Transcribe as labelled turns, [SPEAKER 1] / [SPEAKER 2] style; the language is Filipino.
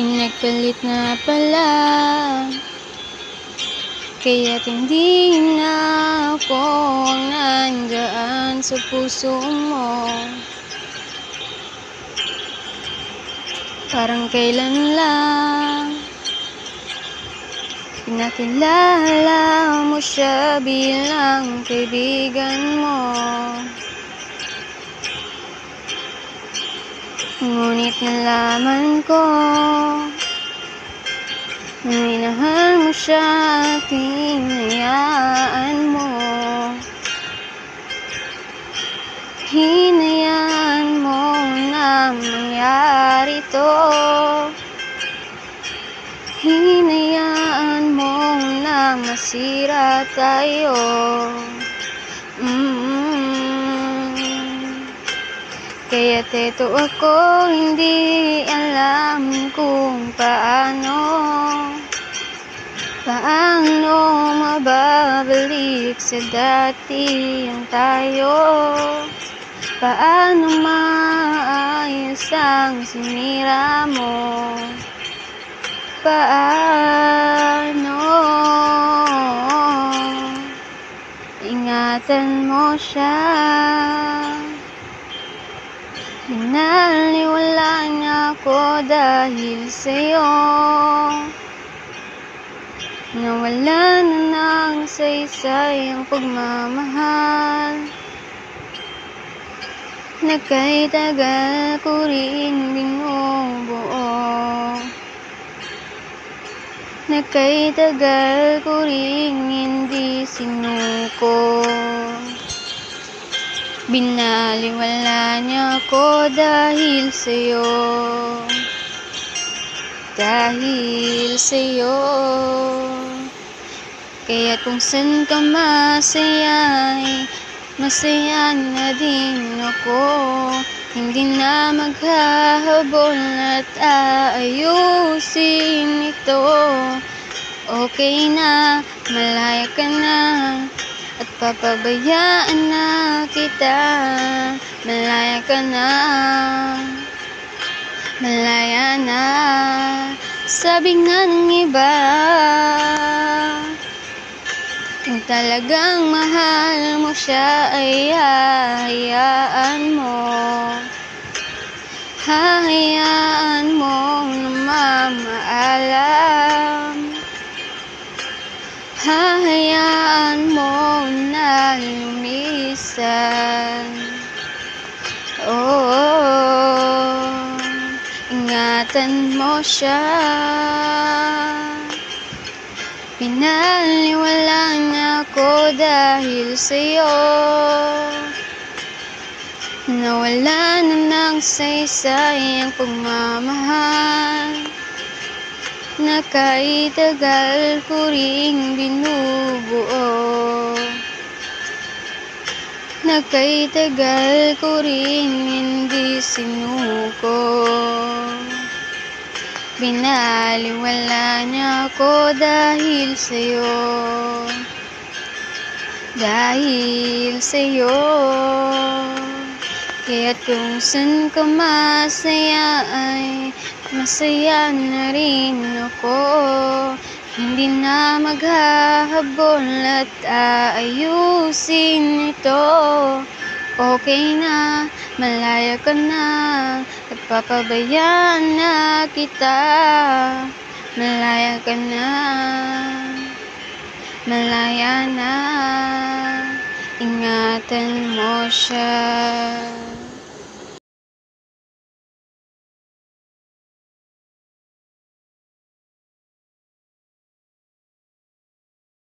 [SPEAKER 1] Pinagpalit na pala, kaya't hindi na ako nandyan sa puso mo. Parang kailan lang pinakilala mo siya bilang kaibigan mo. Ngunit nalaman ko minahal mo siya at hinayaan mo. Hinayaan mo na mangyari to. Hinayaan mo na masira tayo. Kaya't eto ako, hindi alam kung paano mababalik sa dati ang tayo. Paano maayos ang sinira mo? Paano ingatan mo siya? Binaliwala niya ako dahil sa'yo. Nawala na ng saysay ang pagmamahal na kay tagal ko rin binubuo. Na kay tagal ko rin hindi sinuko. Binaliwala niya ako dahil sa'yo. Dahil sa'yo. Kaya kung saan ka masaya, masaya na din ako. Hindi na maghahabol at aayusin ito. Okay na, malaya ka na, at papabayaan na kita. Malaya ka na, malaya na. Sabi nga ng iba, kung talagang mahal mo siya ay hahayaan mo. Hahayaan mo na mamaalam. Hahayaan mo na lumisan. Ingatan mo siya. Pinaliwala niya ako dahil sa'yo. Nawala na ng saysay ang pagmamahal na kay tagal ko ring binubuo. Na kay tagal ko ring hindi sinuko. Binaliwala niya ako dahil sa'yo. Dahil sa'yo. Kaya't kung saan ka masaya ay masaya na rin ako. Hindi na maghahabol at aayusin ito. Okay na, malaya ka na, at papabayaan na kita. Malaya ka na, malaya na. Ingatan mo siya.